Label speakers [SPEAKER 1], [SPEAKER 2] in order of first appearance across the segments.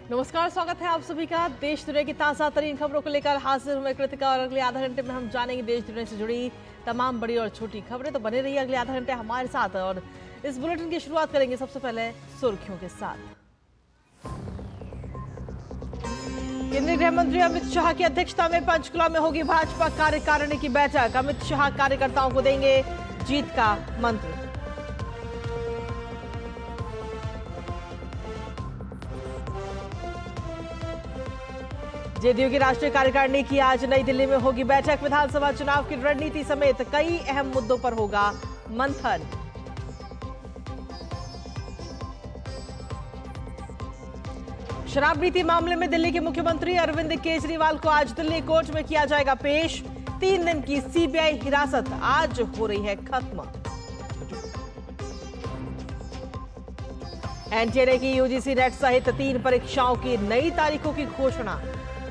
[SPEAKER 1] नमस्कार, स्वागत है आप सभी का। देश दुनिया की ताजा तरीन खबरों को लेकर हाजिर हुए कृतिका और अगले आधा घंटे में हम जानेंगे देश दुनिया से जुड़ी तमाम बड़ी और छोटी खबरें। तो बने रहिए अगले आधा घंटे हमारे साथ और इस बुलेटिन की शुरुआत करेंगे सबसे पहले सुर्खियों के साथ। केंद्रीय गृह मंत्री अमित शाह की अध्यक्षता में पंचकुला में होगी भाजपा कार्यकारिणी की बैठक। अमित शाह कार्यकर्ताओं को देंगे जीत का मंत्र। जेडीयू की राष्ट्रीय कार्यकारिणी की आज नई दिल्ली में होगी बैठक। विधानसभा चुनाव की रणनीति समेत कई अहम मुद्दों पर होगा मंथन। शराब नीति मामले में दिल्ली के मुख्यमंत्री अरविंद केजरीवाल को आज दिल्ली कोर्ट में किया जाएगा पेश। 3 दिन की सीबीआई हिरासत आज हो रही है खत्म। एनटीए की यूजीसी नेट सहित 3 परीक्षाओं की नई तारीखों की घोषणा।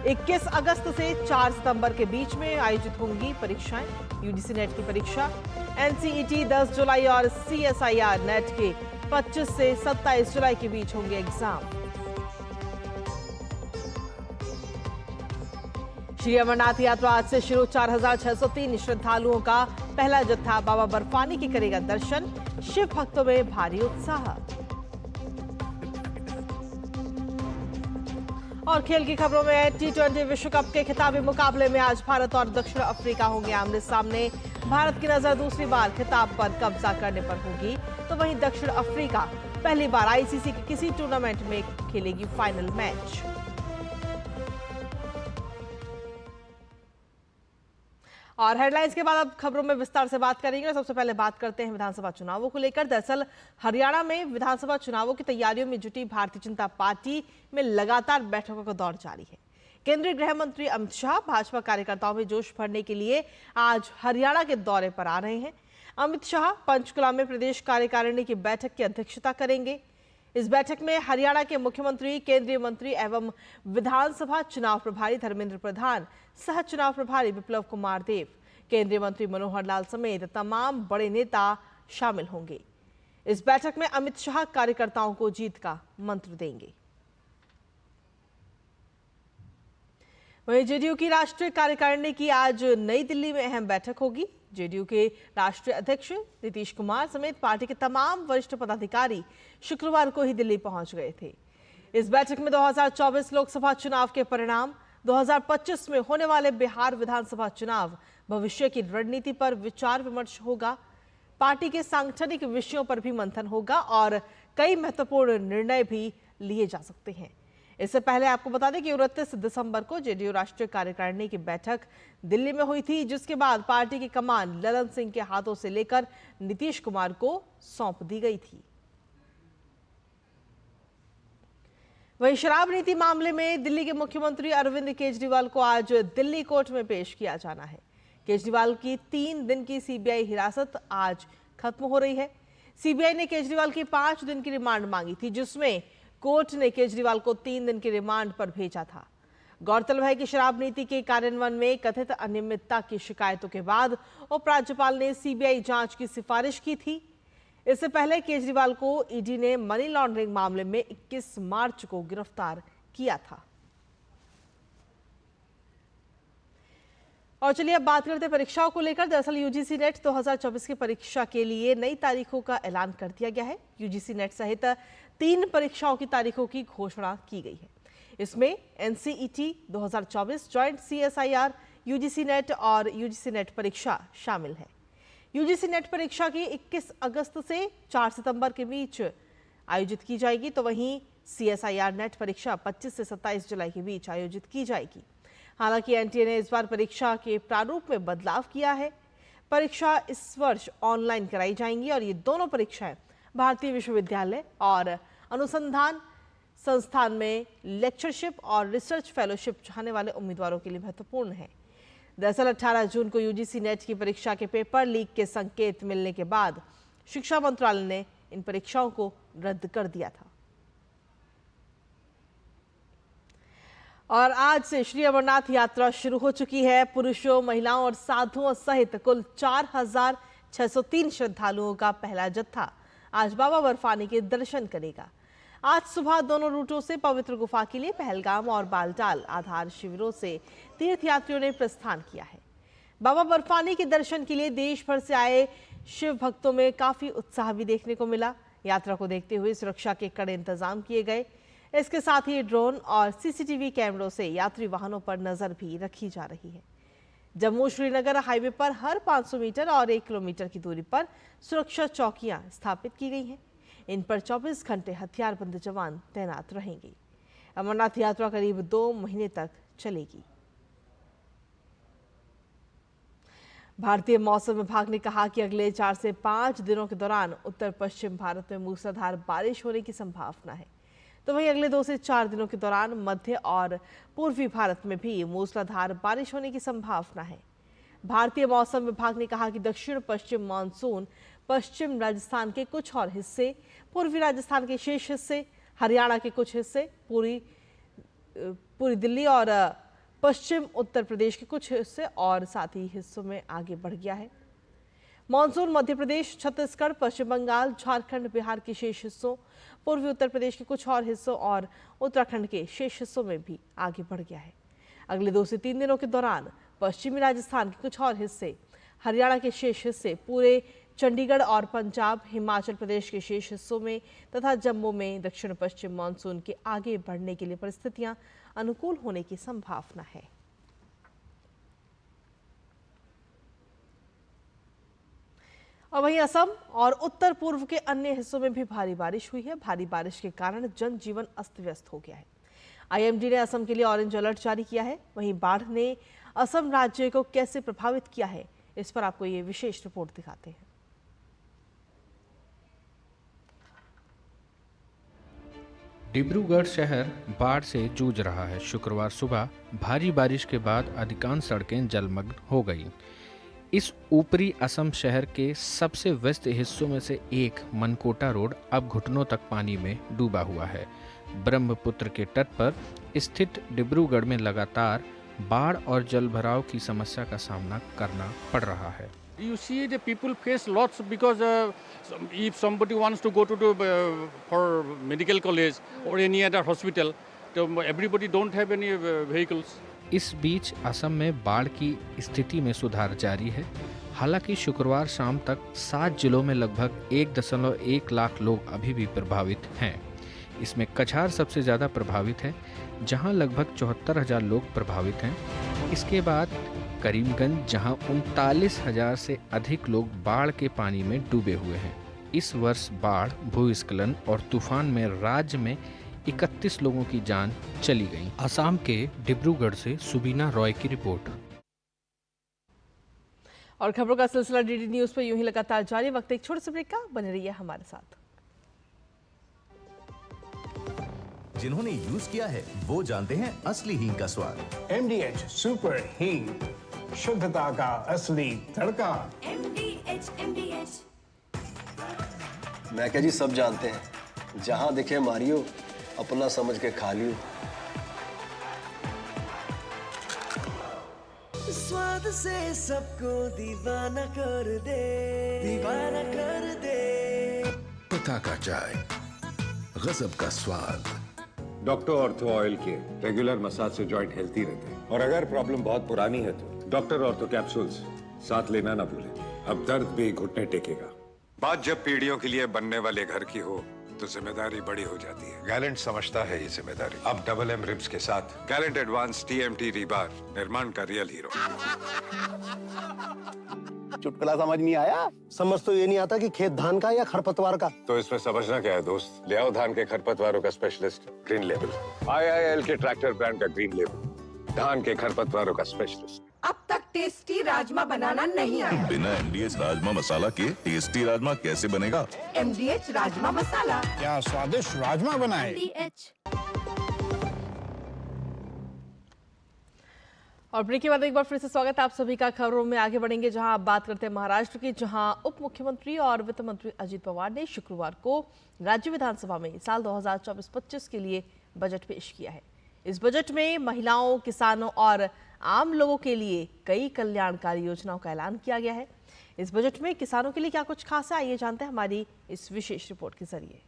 [SPEAKER 1] 21 अगस्त से 4 सितंबर के बीच में आयोजित होंगी परीक्षाएं। यूजीसी नेट की परीक्षा, एनसीईटी 10 जुलाई और सीएसआईआर नेट के 25 से 27 जुलाई के बीच होंगे एग्जाम। श्री अमरनाथ यात्रा आज से शुरू। 4603 श्रद्धालुओं का पहला जत्था बाबा बर्फानी की करेगा दर्शन। शिव भक्तों में भारी उत्साह। और खेल की खबरों में T20 विश्व कप के खिताबी मुकाबले में आज भारत और दक्षिण अफ्रीका होंगे आमने सामने। भारत की नजर दूसरी बार खिताब पर कब्जा करने पर होगी, तो वहीं दक्षिण अफ्रीका पहली बार आईसीसी के किसी टूर्नामेंट में खेलेगी फाइनल मैच। और हेडलाइंस के बाद अब खबरों में विस्तार से बात करेंगे। सबसे पहले बात करते हैं विधानसभा चुनावों को लेकर। दरअसल हरियाणा में विधानसभा चुनावों की तैयारियों में जुटी भारतीय जनता पार्टी में लगातार बैठकों का दौर जारी है। केंद्रीय गृह मंत्री अमित शाह भाजपा कार्यकर्ताओं में जोश भरने के लिए आज हरियाणा के दौरे पर आ रहे हैं। अमित शाह पंचकुला में प्रदेश कार्यकारिणी की बैठक की अध्यक्षता करेंगे। इस बैठक में हरियाणा के मुख्यमंत्री, केंद्रीय मंत्री एवं विधानसभा चुनाव प्रभारी धर्मेंद्र प्रधान, सह चुनाव प्रभारी विप्लव कुमार देव, केंद्रीय मंत्री मनोहर लाल समेत तमाम बड़े नेता शामिल होंगे। इस बैठक में अमित शाह कार्यकर्ताओं को जीत का मंत्र देंगे। वहीं जेडीयू की राष्ट्रीय कार्यकारिणी की आज नई दिल्ली में अहम बैठक होगी। जेडीयू के राष्ट्रीय अध्यक्ष नीतीश कुमार समेत पार्टी के तमाम वरिष्ठ पदाधिकारी शुक्रवार को ही दिल्ली पहुंच गए थे। इस बैठक में 2024 लोकसभा चुनाव के परिणाम, 2025 में होने वाले बिहार विधानसभा चुनाव, भविष्य की रणनीति पर विचार विमर्श होगा। पार्टी के सांगठनिक विषयों पर भी मंथन होगा और कई महत्वपूर्ण निर्णय भी लिए जा सकते हैं। इससे पहले आपको बता दें कि 29 दिसंबर को जेडीयू राष्ट्रीय कार्यकारिणी की बैठक दिल्ली में हुई थी, जिसके बाद पार्टी की कमान ललन सिंह के हाथों से लेकर नीतीश कुमार को सौंप दी गई थी। वहीं शराब नीति मामले में दिल्ली के मुख्यमंत्री अरविंद केजरीवाल को आज दिल्ली कोर्ट में पेश किया जाना है। केजरीवाल की 3 दिन की सीबीआई हिरासत आज खत्म हो रही है। सीबीआई ने केजरीवाल की 5 दिन की रिमांड मांगी थी, जिसमें कोर्ट ने केजरीवाल को 3 दिन की रिमांड पर भेजा था। गौरतलब है कि शराब नीति के कार्यान्वयन में कथित अनियमितता की शिकायतों के बाद उपराज्यपाल ने सीबीआई जांच की सिफारिश की थी। इससे पहले केजरीवाल को ईडी ने मनी लॉन्ड्रिंग मामले में 21 मार्च को गिरफ्तार किया था। और चलिए अब बात करते हैं परीक्षाओं को लेकर। दरअसल यूजीसी नेट 2024 की परीक्षा के लिए नई तारीखों का ऐलान कर दिया गया है। यूजीसी नेट सहित 3 परीक्षाओं की तारीखों की घोषणा की गई है। इसमें NCET 2024, joint CSIR, UGC net और यूजीसी नेट परीक्षा शामिल है। यूजीसी नेट परीक्षा की 21 अगस्त से 4 सितंबर के बीच आयोजित की जाएगी, तो वहीं सीएसआईआर नेट परीक्षा 25 से 27 जुलाई के बीच आयोजित की जाएगी। हालांकि एनटीए ने इस बार परीक्षा के प्रारूप में बदलाव किया है। परीक्षा इस वर्ष ऑनलाइन कराई जाएंगी और ये दोनों परीक्षाएं भारतीय विश्वविद्यालय और अनुसंधान संस्थान में लेक्चरशिप और रिसर्च फेलोशिप चाहने वाले उम्मीदवारों के लिए महत्वपूर्ण है। दरअसल 18 जून को यूजीसी नेट की परीक्षा के पेपर लीक के संकेत मिलने के बाद शिक्षा मंत्रालय ने इन परीक्षाओं को रद्द कर दिया था। और आज से श्री अमरनाथ यात्रा शुरू हो चुकी है। पुरुषों, महिलाओं और साधुओं सहित कुल 4603 श्रद्धालुओं का पहला जत्था आज बाबा बर्फानी के दर्शन करेगा। आज सुबह दोनों रूटों से पवित्र गुफा के लिए पहलगाम और बालटाल आधार शिविरों से तीर्थयात्रियों ने प्रस्थान किया है। बाबा बर्फानी के दर्शन के लिए देश भर से आए शिव भक्तों में काफी उत्साह भी देखने को मिला। यात्रा को देखते हुए सुरक्षा के कड़े इंतजाम किए गए। इसके साथ ही ड्रोन और सीसीटीवी कैमरों से यात्री वाहनों पर नजर भी रखी जा रही है। जम्मू श्रीनगर हाईवे पर हर 500 मीटर और 1 किलोमीटर की दूरी पर सुरक्षा चौकियां स्थापित की गई हैं। इन पर 24 घंटे हथियारबंद जवान तैनात रहेंगे। अमरनाथ यात्रा करीब 2 महीने तक चलेगी। भारतीय मौसम विभाग ने कहा कि अगले 4 से 5 दिनों के दौरान उत्तर पश्चिम भारत में मूसलाधार बारिश होने की संभावना है। तो वहीं अगले 2 से 4 दिनों के दौरान मध्य और पूर्वी भारत में भी मूसलाधार बारिश होने की संभावना है। भारतीय मौसम विभाग ने कहा कि दक्षिण पश्चिम मानसून पश्चिम राजस्थान के कुछ और हिस्से, पूर्वी राजस्थान के शेष हिस्से, हरियाणा के कुछ हिस्से, पूरी दिल्ली और पश्चिम उत्तर प्रदेश के कुछ हिस्से और साथ ही हिस्सों में आगे बढ़ गया है। मानसून मध्य प्रदेश, छत्तीसगढ़, पश्चिम बंगाल, झारखंड, बिहार के शेष हिस्सों, पूर्वी उत्तर प्रदेश के कुछ और हिस्सों और उत्तराखंड के शेष हिस्सों में भी आगे बढ़ गया है। अगले 2 से 3 दिनों के दौरान पश्चिमी राजस्थान के कुछ और हिस्से, हरियाणा के शेष हिस्से, पूरे चंडीगढ़ और पंजाब, हिमाचल प्रदेश के शेष हिस्सों में तथा जम्मू में दक्षिण पश्चिम मानसून के आगे बढ़ने के लिए परिस्थितियां अनुकूल होने की संभावना है। और वहीं असम और उत्तर पूर्व के अन्य हिस्सों में भी भारी बारिश हुई है। भारी बारिश के कारण जनजीवन अस्त व्यस्त हो गया है। आईएमडी ने असम के लिए ऑरेंज अलर्ट जारी किया है। वहीं बाढ़ ने असम राज्य को कैसे प्रभावित किया है, इस पर आपको ये विशेष रिपोर्ट दिखाते हैं।
[SPEAKER 2] डिब्रूगढ़ शहर बाढ़ से जूझ रहा है। शुक्रवार सुबह भारी बारिश के बाद अधिकांश सड़कें जलमग्न हो गई। इस ऊपरी असम शहर के सबसे व्यस्त हिस्सों में से एक मनकोटा रोड अब घुटनों तक पानी में डूबा हुआ है। ब्रह्मपुत्र के तट पर स्थित डिब्रूगढ़ में लगातार बाढ़ और जलभराव की समस्या का सामना करना पड़ रहा है।
[SPEAKER 3] You see the people face lots because if somebody wants to go to for medical college or any other hospital, so everybody don't have any vehicles.
[SPEAKER 2] इस बीच असम में बाढ़ की स्थिति में सुधार जारी है। हालांकि शुक्रवार शाम तक 7 जिलों में लगभग 1.1 लाख लोग अभी भी प्रभावित हैं। इसमें कछार सबसे ज़्यादा प्रभावित है, जहां लगभग 74,000 लोग प्रभावित हैं। इसके बाद करीमगंज, जहां 39,000 से अधिक लोग बाढ़ के पानी में डूबे हुए हैं। इस वर्ष बाढ़, भूस्खलन और तूफान में राज्य में 31 लोगों की जान चली गई। असम के डिब्रूगढ़ से सुबीना रॉय की रिपोर्ट।
[SPEAKER 1] और खबरों का सिलसिला डीडी न्यूज पर यूं ही लगातार जारी। वक्त एक छोटे से ब्रेक का, बने रहिए हमारे साथ।
[SPEAKER 4] जिन्होंने यूज किया है वो जानते हैं असली हींग का स्वाद।
[SPEAKER 5] MDH सुपर हींग, शुद्धता का असली तड़का।
[SPEAKER 6] MDH
[SPEAKER 7] मैं क्या जी, सब जानते हैं, जहां दिखे मारियो, अपना समझ के खा लियो।
[SPEAKER 8] स्वाद से सबको दीवाना कर दे, दीवाना कर दे।
[SPEAKER 9] पता का चाय, गजब का स्वाद।
[SPEAKER 10] डॉक्टर ऑर्थो ऑयल के रेगुलर मसाज से जॉइंट हेल्थी रहते हैं। और अगर प्रॉब्लम बहुत पुरानी है तो डॉक्टर ऑर्थो कैप्सूल्स साथ लेना ना भूलें। अब दर्द भी घुटने टेकेगा। बात जब पीढ़ियों के लिए बनने वाले घर की हो तो जिम्मेदारी बड़ी हो जाती है। गैलेंट समझता है ये जिम्मेदारी। अब डबल एम रिब्स के साथ गैलेंट एडवांस TMT रीबार, निर्माण का रियल हीरो।
[SPEAKER 7] चुटकुला समझ नहीं आया? समझ तो ये नहीं आता कि खेत धान का या खरपतवार का।
[SPEAKER 10] तो इसमें समझना क्या है दोस्त? ले आओ धान के खरपतवारों का स्पेशलिस्ट ग्रीन लेबल। IIL के ट्रैक्टर ब्रांड का ग्रीन लेबल, धान के खरपतवारों का स्पेशलिस्ट।
[SPEAKER 6] अब तक टेस्टी राजमा बनाना नहीं आया।
[SPEAKER 9] बिना MDH राजमा मसाला के टेस्टी राजमा कैसे बनेगा?
[SPEAKER 6] MDH राजमा मसाला।
[SPEAKER 5] क्या स्वादिष्ट राजमा बनाए।
[SPEAKER 6] MDH।
[SPEAKER 1] और ब्रेक के बाद एक बार फिर से स्वागत है आप सभी का। खबरों में आगे बढ़ेंगे, जहां आप बात करते हैं महाराष्ट्र की, जहां उप मुख्यमंत्री और वित्त मंत्री अजित पवार ने शुक्रवार को राज्य विधानसभा में साल 2024-25 के लिए बजट पेश किया है। इस बजट में महिलाओं, किसानों और आम लोगों के लिए कई कल्याणकारी योजनाओं का ऐलान किया गया है। इस बजट में किसानों के लिए क्या कुछ खास है, आइए जानते हैं हमारी इस विशेष रिपोर्ट के जरिए।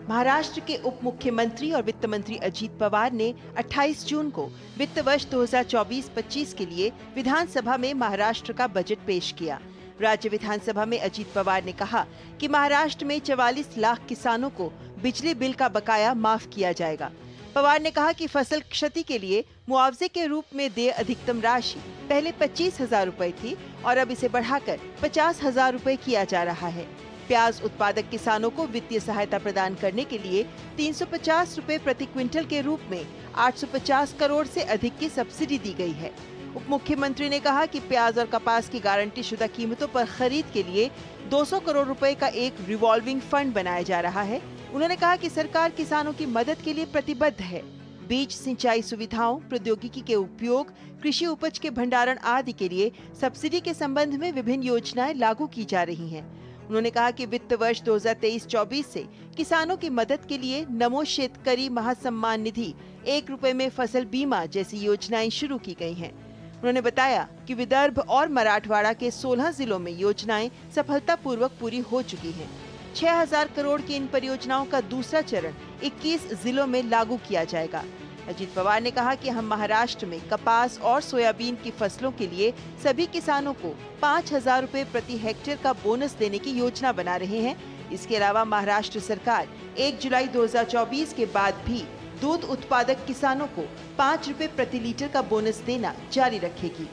[SPEAKER 11] महाराष्ट्र के उप मुख्यमंत्री और वित्त मंत्री अजीत पवार ने 28 जून को वित्त वर्ष 2024-25 के लिए विधानसभा में महाराष्ट्र का बजट पेश किया। राज्य विधानसभा में अजीत पवार ने कहा कि महाराष्ट्र में 44 लाख किसानों को बिजली बिल का बकाया माफ किया जाएगा। पवार ने कहा कि फसल क्षति के लिए मुआवजे के रूप में देय अधिकतम राशि पहले 25,000 रुपए थी और अब इसे बढ़ाकर 50,000 रुपए किया जा रहा है। प्याज उत्पादक किसानों को वित्तीय सहायता प्रदान करने के लिए 350 रुपए प्रति क्विंटल के रूप में 850 करोड़ से अधिक की सब्सिडी दी गई है। उप मुख्यमंत्री ने कहा कि प्याज और कपास की गारंटी शुदा कीमतों पर खरीद के लिए 200 करोड़ रुपए का एक रिवॉल्विंग फंड बनाया जा रहा है। उन्होंने कहा कि सरकार किसानों की मदद के लिए प्रतिबद्ध है। बीज, सिंचाई सुविधाओं, प्रौद्योगिकी के उपयोग, कृषि उपज के भंडारण आदि के लिए सब्सिडी के संबंध में विभिन्न योजनाएं लागू की जा रही हैं। उन्होंने कहा कि वित्त वर्ष 2023-24 से किसानों की मदद के लिए नमो शेतकरी महासम्मान निधि, 1 रुपए में फसल बीमा जैसी योजनाएं शुरू की गई हैं। उन्होंने बताया कि विदर्भ और मराठवाड़ा के 16 जिलों में योजनाएं सफलतापूर्वक पूरी हो चुकी हैं। 6,000 करोड़ की इन परियोजनाओं का दूसरा चरण 21 जिलों में लागू किया जाएगा। अजीत पवार ने कहा कि हम महाराष्ट्र में कपास और सोयाबीन की फसलों के लिए सभी किसानों को 5,000 रुपए प्रति हेक्टेयर का बोनस देने की योजना बना रहे हैं। इसके अलावा महाराष्ट्र सरकार 1 जुलाई 2024 के बाद भी दूध उत्पादक किसानों को 5 रुपए प्रति लीटर का बोनस देना जारी रखेगी।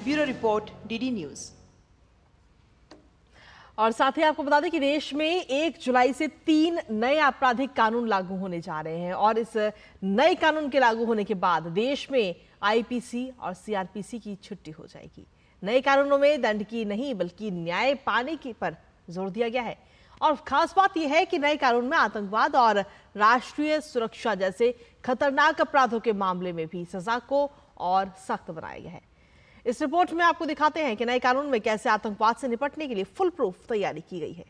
[SPEAKER 11] Bureau report, DD news.
[SPEAKER 1] और साथ ही आपको बता दें कि देश में 1 जुलाई से 3 नए आपराधिक कानून लागू होने जा रहे हैं और इस नए कानून के लागू होने के बाद देश में आईपीसी और सीआरपीसी की छुट्टी हो जाएगी। नए कानूनों में दंड की नहीं बल्कि न्याय पाने की पर जोर दिया गया है और खास बात यह है कि नए कानून में आतंकवाद और राष्ट्रीय सुरक्षा जैसे खतरनाक अपराधों के मामले में भी सजा को और सख्त बनाया गया है। इस रिपोर्ट में आपको दिखाते हैं कि नए कानून में कैसे आतंकवाद से निपटने के लिए फुल प्रूफ तैयारी की गई है।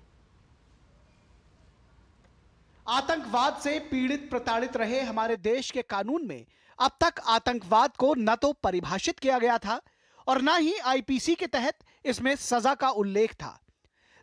[SPEAKER 12] आतंकवाद से पीड़ित प्रताड़ित रहे हमारे देश के कानून में अब तक आतंकवाद को न तो परिभाषित किया गया था और न ही आईपीसी के तहत इसमें सजा का उल्लेख था।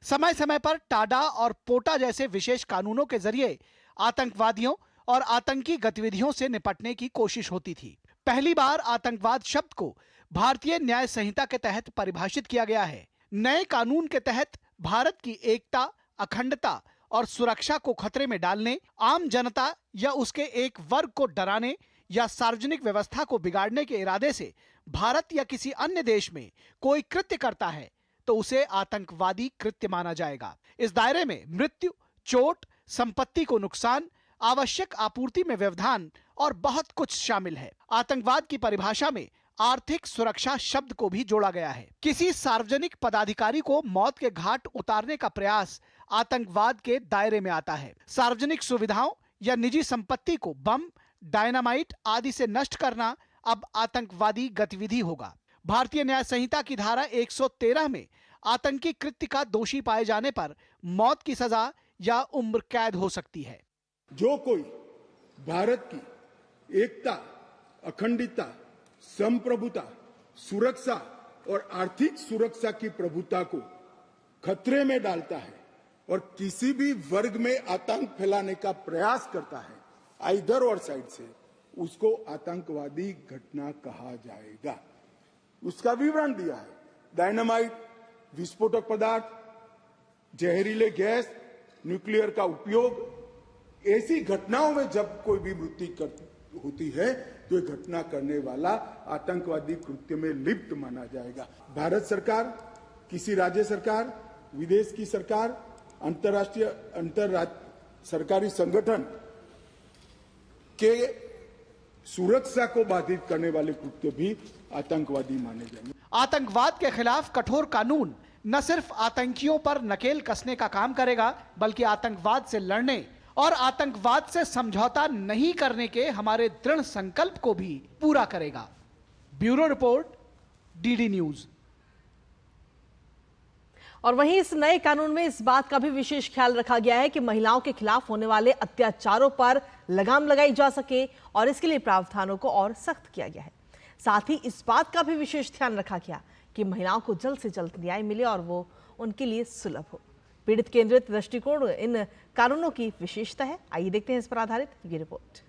[SPEAKER 12] समय समय पर टाडा और पोटा जैसे विशेष कानूनों के जरिए आतंकवादियों और आतंकी गतिविधियों से निपटने की कोशिश होती थी। पहली बार आतंकवाद शब्द को भारतीय न्याय संहिता के तहत परिभाषित किया गया है। नए कानून के तहत भारत की एकता, अखंडता और सुरक्षा को खतरे में डालने, आम जनता या उसके एक वर्ग को डराने या सार्वजनिक व्यवस्था को बिगाड़ने के इरादे से भारत या किसी अन्य देश में कोई कृत्य करता है तो उसे आतंकवादी कृत्य माना जाएगा। इस दायरे में मृत्यु, चोट, संपत्ति को नुकसान, आवश्यक आपूर्ति में व्यवधान और बहुत कुछ शामिल है। आतंकवाद की परिभाषा में आर्थिक सुरक्षा शब्द को भी जोड़ा गया है। किसी सार्वजनिक पदाधिकारी को मौत के घाट उतारने का प्रयास आतंकवाद के दायरे में आता है। सार्वजनिक सुविधाओं या निजी संपत्ति को बम, डायनामाइट आदि से नष्ट करना अब आतंकवादी गतिविधि होगा। भारतीय न्याय संहिता की धारा 113 में आतंकी कृत्य का दोषी पाए जाने पर मौत की सजा या उम्र कैद हो सकती है।
[SPEAKER 13] जो कोई भारत की एकता, अखंडता, संप्रभुता, सुरक्षा और आर्थिक सुरक्षा की प्रभुता को खतरे में डालता है और किसी भी वर्ग में आतंक फैलाने का प्रयास करता है, आइदर और साइड से, उसको आतंकवादी घटना कहा जाएगा। उसका विवरण दिया है। डायनामाइट, विस्फोटक पदार्थ, जहरीले गैस, न्यूक्लियर का उपयोग, ऐसी घटनाओं में जब कोई भी मृत्यु होती है तो ये घटना करने वाला आतंकवादी कृत्य में लिप्त माना जाएगा। भारत सरकार, किसी राज्य सरकार, विदेश की सरकार, अंतरराष्ट्रीय सरकारी संगठन के सुरक्षा को बाधित करने वाले कृत्य भी आतंकवादी माने जाएंगे।
[SPEAKER 12] आतंकवाद के खिलाफ कठोर कानून न सिर्फ आतंकियों पर नकेल कसने का काम करेगा बल्कि आतंकवाद से लड़ने और आतंकवाद से समझौता नहीं करने के हमारे दृढ़ संकल्प को भी पूरा करेगा। Bureau report, DD news.
[SPEAKER 1] और वहीं इस नए कानून में इस बात का भी विशेष ख्याल रखा गया है कि महिलाओं के खिलाफ होने वाले अत्याचारों पर लगाम लगाई जा सके और इसके लिए प्रावधानों को और सख्त किया गया है। साथ ही इस बात का भी विशेष ध्यान रखा गया कि महिलाओं को जल्द से जल्द न्याय मिले और वो उनके लिए सुलभ हो। पीड़ित केंद्रित दृष्टिकोण इन कानूनों की विशेषता है। आइए देखते हैं इस पर आधारित ये रिपोर्ट।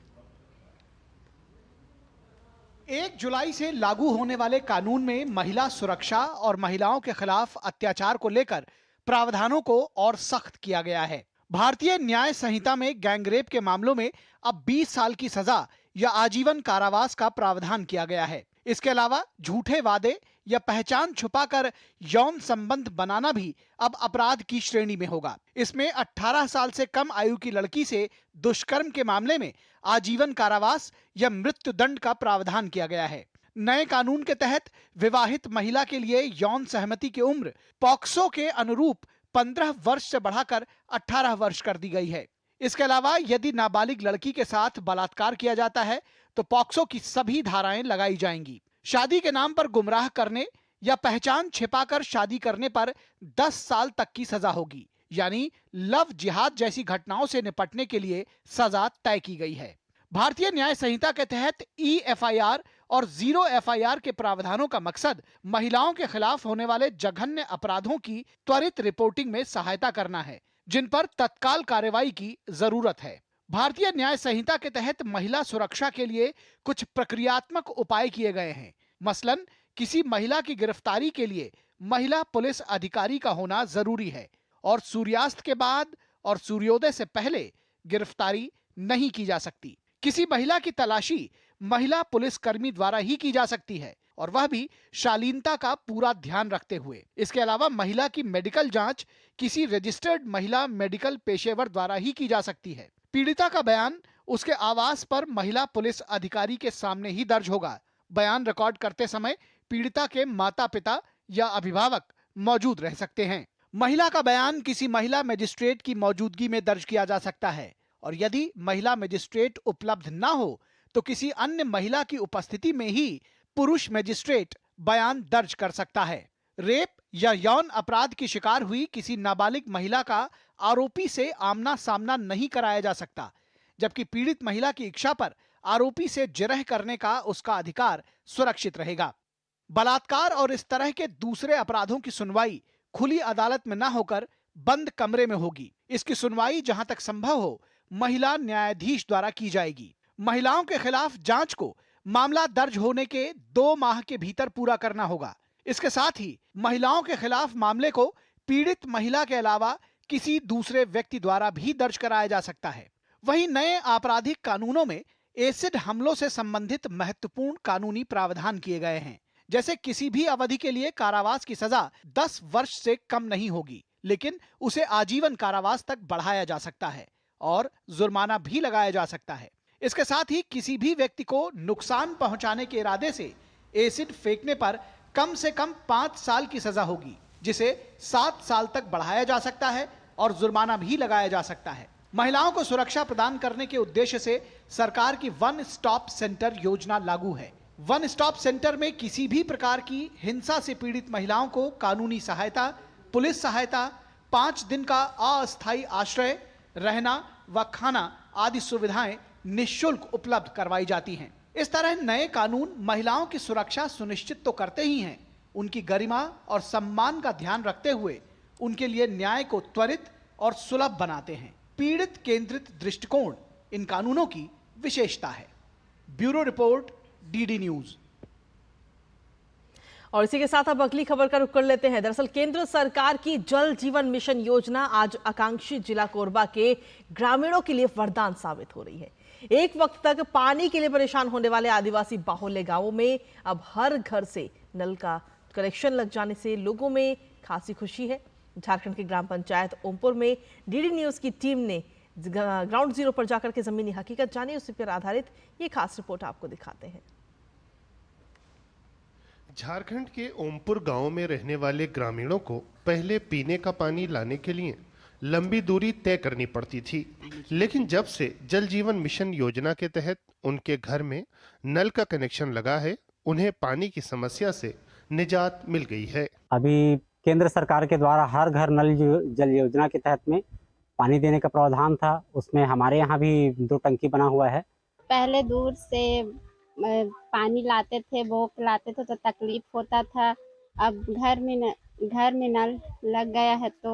[SPEAKER 12] 1 जुलाई से लागू होने वाले कानून में महिला सुरक्षा और महिलाओं के खिलाफ अत्याचार को लेकर प्रावधानों को और सख्त किया गया है। भारतीय न्याय संहिता में गैंगरेप के मामलों में अब 20 साल की सजा या आजीवन कारावास का प्रावधान किया गया है। इसके अलावा झूठे वादे या पहचान छुपाकर यौन संबंध बनाना भी अब अपराध की श्रेणी में होगा। इसमें 18 साल से कम आयु की लड़की से दुष्कर्म के मामले में आजीवन कारावास या मृत्यु दंड का प्रावधान किया गया है। नए कानून के तहत विवाहित महिला के लिए यौन सहमति की उम्र पॉक्सो के अनुरूप 15 वर्ष से बढ़ाकर 18 वर्ष कर दी गई है। इसके अलावा यदि नाबालिग लड़की के साथ बलात्कार किया जाता है तो पॉक्सो की सभी धाराएं लगाई जाएंगी। शादी के नाम पर गुमराह करने या पहचान छिपाकर शादी करने पर 10 साल तक की सजा होगी। यानी लव जिहाद जैसी घटनाओं से निपटने के लिए सजा तय की गई है। भारतीय न्याय संहिता के तहत EFIR और 0 FIR के प्रावधानों का मकसद महिलाओं के खिलाफ होने वाले जघन्य अपराधों की त्वरित रिपोर्टिंग में सहायता करना है, जिन पर तत्काल कार्रवाई की जरूरत है। भारतीय न्याय संहिता के तहत महिला सुरक्षा के लिए कुछ प्रक्रियात्मक उपाय किए गए हैं। मसलन किसी महिला की गिरफ्तारी के लिए महिला पुलिस अधिकारी का होना जरूरी है और सूर्यास्त के बाद और सूर्योदय से पहले गिरफ्तारी नहीं की जा सकती। किसी महिला की तलाशी महिला पुलिस कर्मी द्वारा ही की जा सकती है और वह भी शालीनता का पूरा ध्यान रखते हुए। इसके अलावा महिला की मेडिकल जांच किसी रजिस्टर्ड महिला मेडिकल पेशेवर द्वारा ही की जा सकती है। पीड़िता का बयान उसके आवास पर महिला पुलिस अधिकारी के सामने ही दर्ज होगा। बयान रिकॉर्ड करते समय पीड़िता के माता पिता या अभिभावक मौजूद रह सकते हैं। महिला का बयान किसी महिला मजिस्ट्रेट की मौजूदगी में दर्ज किया जा सकता है और यदि महिला मजिस्ट्रेट उपलब्ध न हो तो किसी अन्य महिला की उपस्थिति में ही पुरुष मजिस्ट्रेट बयान दर्ज कर सकता है। रेप या यौन अपराध की शिकार हुई किसी नाबालिग महिला का आरोपी से आमना सामना नहीं कराया जा सकता, जबकि पीड़ित महिला की इच्छा पर आरोपी से जिरह करने का उसका अधिकार सुरक्षित रहेगा। बलात्कार और इस तरह के दूसरे अपराधों की सुनवाई खुली अदालत में न होकर बंद कमरे में होगी। इसकी सुनवाई जहां तक संभव हो महिला न्यायाधीश द्वारा की जाएगी। महिलाओं के खिलाफ जांच को मामला दर्ज होने के 2 माह के भीतर पूरा करना होगा। इसके साथ ही महिलाओं के खिलाफ मामले को पीड़ित महिला के अलावा किसी दूसरे व्यक्ति द्वारा भी दर्ज कराया जा सकता है। वहीं नए आपराधिक कानूनों में एसिड हमलों से संबंधित महत्वपूर्ण कानूनी प्रावधान किए गए हैं। जैसे किसी भी अवधि के लिए कारावास की सजा 10 वर्ष से कम नहीं होगी, लेकिन उसे आजीवन कारावास तक बढ़ाया जा सकता है और जुर्माना भी लगाया जा सकता है। इसके साथ ही किसी भी व्यक्ति को नुकसान पहुंचाने के इरादे से एसिड फेंकने पर कम से कम 5 साल की सजा होगी, जिसे 7 साल तक बढ़ाया जा सकता है और जुर्माना भी लगाया जा सकता है। महिलाओं को सुरक्षा प्रदान करने के उद्देश्य से सरकार की 1 स्टॉप सेंटर योजना लागू है। 1 स्टॉप सेंटर में किसी भी प्रकार की हिंसा से पीड़ित महिलाओं को कानूनी सहायता, पुलिस सहायता, 5 दिन का अस्थायी आश्रय, रहना व खाना आदि सुविधाएं निःशुल्क उपलब्ध करवाई जाती हैं। इस तरह नए कानून महिलाओं की सुरक्षा सुनिश्चित तो करते ही हैं, उनकी गरिमा और सम्मान का ध्यान रखते हुए उनके लिए न्याय को त्वरित और सुलभ बनाते हैं। पीड़ित केंद्रित दृष्टिकोण इन कानूनों की विशेषता है। Bureau report, DD news.
[SPEAKER 1] और इसी के साथ अब अगली खबर का रुख कर लेते हैं। दरअसल केंद्र सरकार की जल जीवन मिशन योजना आज आकांक्षी जिला कोरबा के ग्रामीणों के लिए वरदान साबित हो रही है। एक वक्त तक पानी के लिए परेशान होने वाले आदिवासी बाहुल्य गांवों में अब हर घर से नल का कनेक्शन लग जाने से लोगों में खासी खुशी है। झारखंड के ग्राम पंचायत ओमपुर में DD न्यूज की टीम ने ग्राउंड जीरो पर जाकर के जमीनी हकीकत जानी, उसी पर आधारित ये खास रिपोर्ट आपको दिखाते हैं।
[SPEAKER 14] झारखंड के ओमपुर गांव में रहने वाले ग्रामीणों को पहले पीने का पानी लाने के लिए लंबी दूरी तय करनी पड़ती थी, लेकिन जब से जल जीवन मिशन योजना के तहत उनके घर में नल का कनेक्शन लगा है, उन्हें पानी की समस्या से निजात मिल गई है।
[SPEAKER 15] अभी केंद्र सरकार के द्वारा हर घर नल जल योजना के तहत में पानी देने का प्रावधान था, उसमें हमारे यहाँ भी 2 टंकी बना हुआ है।
[SPEAKER 16] पहले दूर से पानी लाते थे, वो लाते थे तो तकलीफ होता था। अब घर में नल लग गया है तो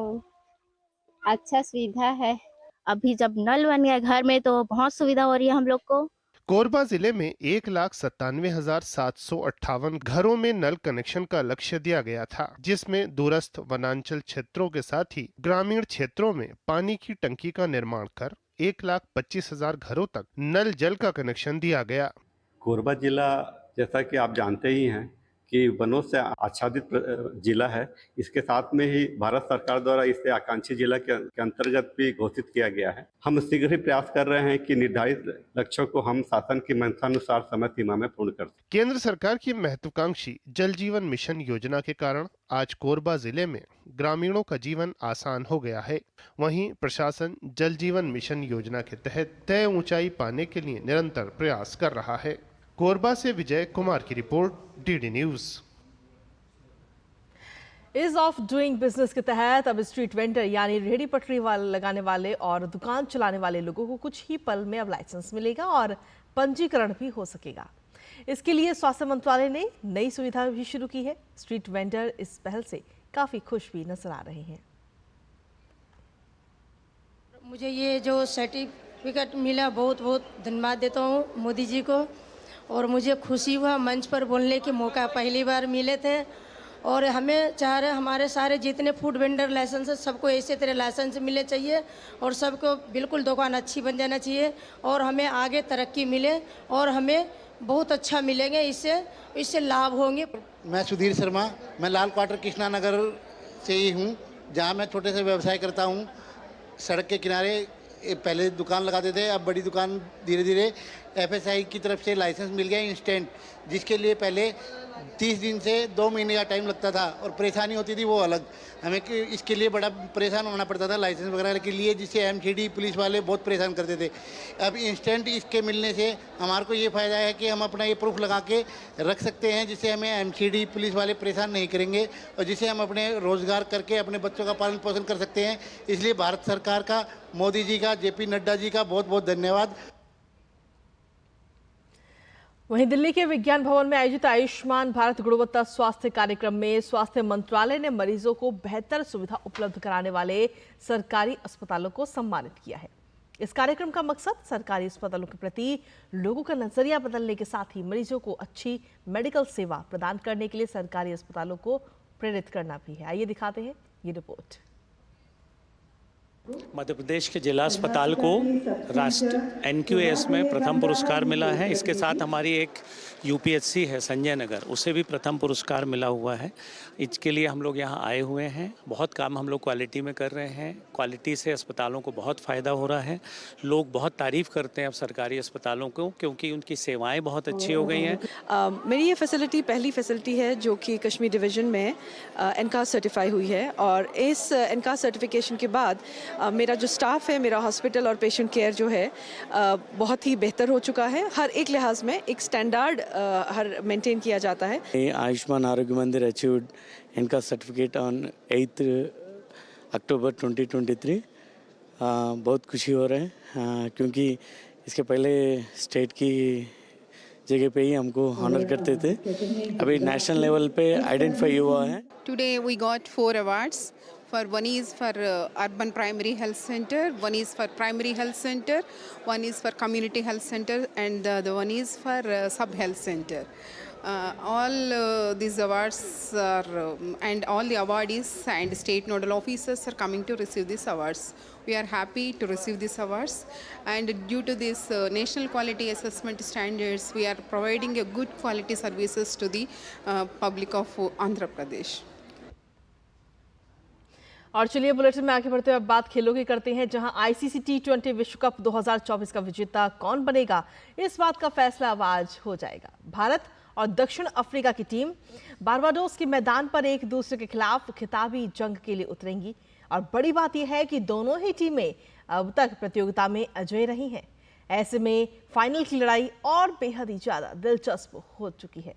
[SPEAKER 16] अच्छा सुविधा है। अभी जब नल बन गया घर में तो बहुत सुविधा हो रही है हम लोग को।
[SPEAKER 14] कोरबा जिले में 1,97,758 घरों में नल कनेक्शन का लक्ष्य दिया गया था, जिसमें दूरस्थ वनांचल क्षेत्रों के साथ ही ग्रामीण क्षेत्रों में पानी की टंकी का निर्माण कर 1,25,000 घरों तक नल जल का कनेक्शन दिया गया।
[SPEAKER 17] कोरबा जिला जैसा कि आप जानते ही हैं कि वनों से आच्छादित जिला है। इसके साथ में ही भारत सरकार द्वारा इसे आकांक्षी जिला के अंतर्गत भी घोषित किया गया है। हम शीघ्र ही प्रयास कर रहे हैं कि निर्धारित लक्ष्यों को हम शासन की मंशानुसार समय सीमा में पूर्ण कर सकें।
[SPEAKER 14] केंद्र सरकार की महत्वाकांक्षी जल जीवन मिशन योजना के कारण आज कोरबा जिले में ग्रामीणों का जीवन आसान हो गया है। वहीं प्रशासन जल जीवन मिशन योजना के तहत तय ऊंचाई पाने के लिए निरंतर प्रयास कर रहा है। कोरबा से विजय कुमार की report, DD news.
[SPEAKER 1] Is of doing business के तहत अब स्ट्रीट वेंडर यानी रेहड़ी पटरी लगाने वाले और दुकान चलाने वाले लोगों को कुछ ही पल में अब लाइसेंस मिलेगा और पंजीकरण भी हो सकेगा। इसके लिए स्वास्थ्य मंत्रालय ने नई सुविधा भी शुरू की है। स्ट्रीट वेंडर इस पहल से काफी खुश भी नजर आ रहे हैं।
[SPEAKER 18] मुझे ये जो सर्टिफिकेट मिला, बहुत बहुत धन्यवाद देता हूँ मोदी जी को। और मुझे खुशी हुआ मंच पर बोलने के मौका पहली बार मिले थे। और हमें चाह रहे हमारे सारे जितने फूड वेंडर लाइसेंस है सबको ऐसे तरह लाइसेंस मिलने चाहिए और सबको बिल्कुल दुकान अच्छी बन जाना चाहिए और हमें आगे तरक्की मिले और हमें बहुत अच्छा मिलेंगे, इससे लाभ होंगे।
[SPEAKER 19] मैं सुधीर शर्मा, मैं लाल क्वार्टर कृष्णा नगर से ही हूँ, जहाँ मैं छोटे से व्यवसाय करता हूँ। सड़क के किनारे पहले दुकान लगाते थे, अब बड़ी दुकान धीरे धीरे FSI की तरफ से लाइसेंस मिल गया इंस्टेंट, जिसके लिए पहले 30 दिन से 2 महीने का टाइम लगता था और परेशानी होती थी वो अलग। हमें इसके लिए बड़ा परेशान होना पड़ता था लाइसेंस वगैरह के लिए, जिससे MCD पुलिस वाले बहुत परेशान करते थे। अब इंस्टेंट इसके मिलने से हमारे को ये फ़ायदा है कि हम अपना ये प्रूफ लगा के रख सकते हैं, जिससे हमें MCD पुलिस वाले परेशान नहीं करेंगे और जिससे हम अपने रोज़गार करके अपने बच्चों का पालन पोषण कर सकते हैं। इसलिए भारत सरकार का, मोदी जी का, JP नड्डा जी का बहुत बहुत धन्यवाद।
[SPEAKER 1] वहीं दिल्ली के विज्ञान भवन में आयोजित आयुष्मान भारत गुणवत्ता स्वास्थ्य कार्यक्रम में स्वास्थ्य मंत्रालय ने मरीजों को बेहतर सुविधा उपलब्ध कराने वाले सरकारी अस्पतालों को सम्मानित किया है। इस कार्यक्रम का मकसद सरकारी अस्पतालों के प्रति लोगों का नजरिया बदलने के साथ ही मरीजों को अच्छी मेडिकल सेवा प्रदान करने के लिए सरकारी अस्पतालों को प्रेरित करना भी है। आइए दिखाते हैं ये रिपोर्ट।
[SPEAKER 20] मध्य प्रदेश के जिला अस्पताल को राष्ट्र NQAS में प्रथम पुरस्कार मिला है। इसके साथ हमारी एक UPHC है संजय नगर, उसे भी प्रथम पुरस्कार मिला हुआ है। इसके लिए हम लोग यहाँ आए हुए हैं। बहुत काम हम लोग क्वालिटी में कर रहे हैं। क्वालिटी से अस्पतालों को बहुत फ़ायदा हो रहा है। लोग बहुत तारीफ़ करते हैं अब सरकारी अस्पतालों को, क्योंकि उनकी सेवाएं बहुत अच्छी हो गई हैं।
[SPEAKER 21] मेरी ये फैसिलिटी पहली फैसिलिटी है जो कि कश्मीर डिवीज़न में NCAS सर्टिफाई हुई है और इस NCAS सर्टिफिकेशन के बाद मेरा जो स्टाफ है, मेरा हॉस्पिटल और पेशेंट केयर जो है बहुत ही बेहतर हो चुका है। हर एक लिहाज में एक स्टैंडर्ड हर मेंटेन किया जाता है।
[SPEAKER 20] आयुष्मान आरोग्य मंदिर अचीव्ड NCAS सर्टिफिकेट ऑन 8 अक्टूबर 2023। बहुत खुशी हो रहा है क्योंकि इसके पहले स्टेट की जगह पे ही हमको ऑनर करते थे, अभी नेशनल लेवल पे आइडेंटिफाई हुआ है।
[SPEAKER 22] Today we got 4 awards. One is for urban primary health center, one is for primary health center, one is for community health center, and the one is for sub health center. All these awards are and all the awardees and state nodal officers are coming to receive these awards. We are happy to receive these awards, and due to this national quality assessment standards, we are providing a good quality services to the public of Andhra Pradesh.
[SPEAKER 1] और चलिए bulletin में आगे बढ़ते हुए अब बात खेलों की करते हैं, जहां ICC T20 विश्व कप 2024 का विजेता कौन बनेगा, इस बात का फैसला अब आज हो जाएगा। भारत और दक्षिण अफ्रीका की टीम बारबाडोस के मैदान पर एक दूसरे के खिलाफ खिताबी जंग के लिए उतरेंगी और बड़ी बात यह है कि दोनों ही टीमें अब तक प्रतियोगिता में अजय रही हैं। ऐसे में फाइनल की लड़ाई और बेहद ही ज्यादा दिलचस्प हो चुकी है।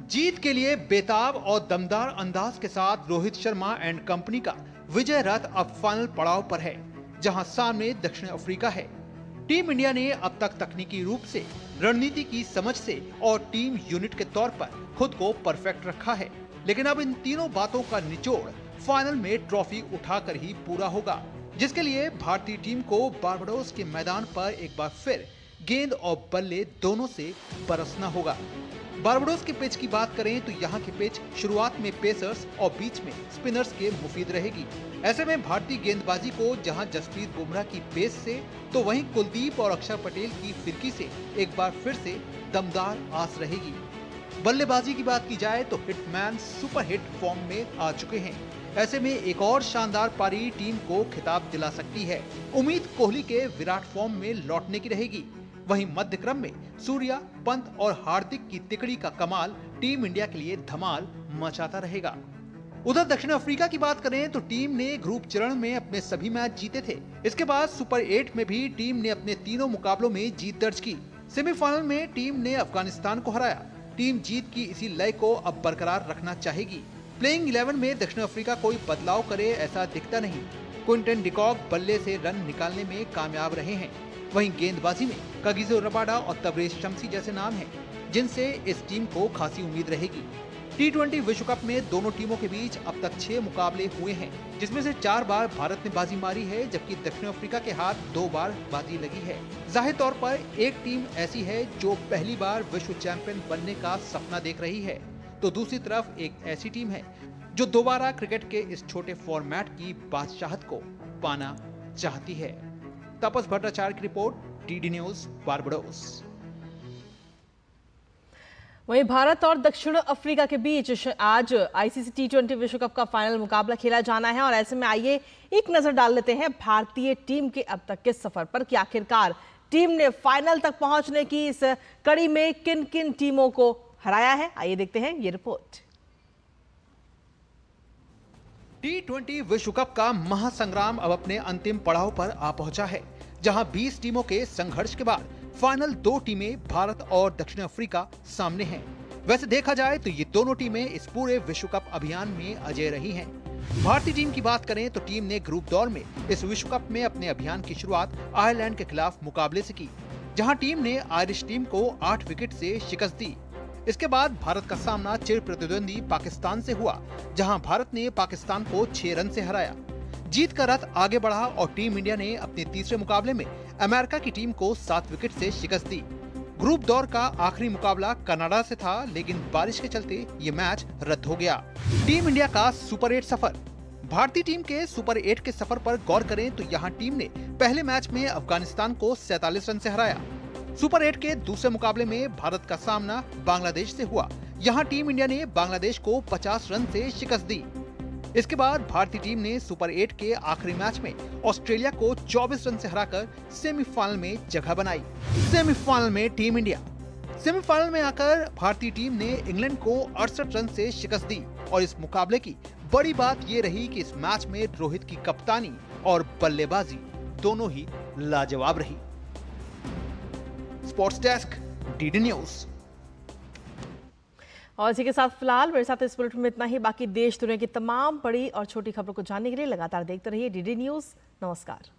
[SPEAKER 23] जीत के लिए बेताब और दमदार अंदाज के साथ रोहित शर्मा एंड कंपनी का विजय रथ अब फाइनल पड़ाव पर है, जहां सामने दक्षिण अफ्रीका है। टीम इंडिया ने अब तक तकनीकी रूप से, रणनीति की समझ से और टीम यूनिट के तौर पर खुद को परफेक्ट रखा है। लेकिन अब इन तीनों बातों का निचोड़ फाइनल में ट्रॉफी उठाकर ही पूरा होगा, जिसके लिए भारतीय टीम को बारबाडोस के मैदान पर एक बार फिर गेंद और बल्ले दोनों से बरसना होगा। बारबाडोस के पिच की बात करें तो यहाँ की पिच शुरुआत में पेसर्स और बीच में स्पिनर्स के मुफीद रहेगी। ऐसे में भारतीय गेंदबाजी को जहां जसप्रीत बुमराह की पेस से तो वहीं कुलदीप और अक्षर पटेल की फिरकी से एक बार फिर से दमदार आस रहेगी। बल्लेबाजी की बात की जाए तो हिटमैन सुपर हिट फॉर्म में आ चुके हैं। ऐसे में एक और शानदार पारी टीम को खिताब दिला सकती है। उम्मीद कोहली के विराट फॉर्म में लौटने की रहेगी। वहीं मध्य क्रम में सूर्या, पंत और हार्दिक की तिकड़ी का कमाल टीम इंडिया के लिए धमाल मचाता रहेगा। उधर दक्षिण अफ्रीका की बात करें तो टीम ने ग्रुप चरण में अपने सभी मैच जीते थे। इसके बाद सुपर 8 में भी टीम ने अपने तीनों मुकाबलों में जीत दर्ज की। सेमीफाइनल में टीम ने अफगानिस्तान को हराया। टीम जीत की इसी लय को अब बरकरार रखना चाहेगी। प्लेइंग 11 में दक्षिण अफ्रीका कोई बदलाव करे ऐसा दिखता नहीं। क्विंटन डिकॉक बल्ले से रन निकालने में कामयाब रहे हैं। वहीं गेंदबाजी में कागिसो रबाडा और तबरेज शम्सी जैसे नाम हैं, जिनसे इस टीम को खासी उम्मीद रहेगी। T20 विश्व कप में दोनों टीमों के बीच अब तक 6 मुकाबले हुए हैं, जिसमें से 4 बार भारत ने बाजी मारी है, जबकि दक्षिण अफ्रीका के हाथ 2 बार बाजी लगी है। जाहिर तौर पर एक टीम ऐसी है जो पहली बार विश्व चैंपियन बनने का सपना देख रही है, तो दूसरी तरफ एक ऐसी टीम है जो दोबारा क्रिकेट के इस छोटे फॉर्मेट की बादशाहत को पाना चाहती है। तापस भट्टाचार्य की रिपोर्ट, DD न्यूज, बारबाडोस।
[SPEAKER 1] वहीं भारत और दक्षिण अफ्रीका के बीच आज ICC T20 विश्व कप का फाइनल मुकाबला खेला जाना है और ऐसे में आइए एक नजर डाल लेते हैं भारतीय टीम के अब तक के सफर पर कि आखिरकार टीम ने फाइनल तक पहुंचने की इस कड़ी में किन किन टीमों को हराया है। आइए देखते हैं ये रिपोर्ट।
[SPEAKER 23] T20 विश्व कप का महासंग्राम अब अपने अंतिम पड़ाव पर आ पहुंचा है, जहां 20 टीमों के संघर्ष के बाद फाइनल 2 टीमें भारत और दक्षिण अफ्रीका सामने हैं। वैसे देखा जाए तो ये दोनों टीमें इस पूरे विश्व कप अभियान में अजय रही हैं। भारतीय टीम की बात करें तो टीम ने ग्रुप दौर में इस विश्व कप में अपने अभियान की शुरुआत आयरलैंड के खिलाफ मुकाबले से की, जहां टीम ने आयरिश टीम को 8 विकेट से शिकस्त दी। इसके बाद भारत का सामना चिर प्रतिद्वंदी पाकिस्तान से हुआ, जहां भारत ने पाकिस्तान को 6 रन से हराया। जीत का रथ आगे बढ़ा और टीम इंडिया ने अपने तीसरे मुकाबले में अमेरिका की टीम को 7 विकेट से शिकस्त दी। ग्रुप दौर का आखिरी मुकाबला कनाडा से था, लेकिन बारिश के चलते ये मैच रद्द हो गया। टीम इंडिया का सुपर 8 सफर। भारतीय टीम के सुपर 8 के सफर पर गौर करें तो यहाँ टीम ने पहले मैच में अफगानिस्तान को 47 रन से हराया। सुपर 8 के दूसरे मुकाबले में भारत का सामना बांग्लादेश से हुआ। यहाँ टीम इंडिया ने बांग्लादेश को 50 रन से शिकस्त दी। इसके बाद भारतीय टीम ने सुपर 8 के आखिरी मैच में ऑस्ट्रेलिया को 24 रन से हराकर सेमीफाइनल में जगह बनाई। सेमीफाइनल में टीम इंडिया। सेमीफाइनल में आकर भारतीय टीम ने इंग्लैंड को 68 रन से शिकस्त दी और इस मुकाबले की बड़ी बात ये रही कि इस मैच में रोहित की कप्तानी और बल्लेबाजी दोनों ही लाजवाब रही। Sports desk, DD news.
[SPEAKER 1] और इसी के साथ फिलहाल मेरे साथ इस बुलेटिन में इतना ही। बाकी देश दुनिया की तमाम बड़ी और छोटी खबरों को जानने के लिए लगातार देखते रहिए DD न्यूज। नमस्कार।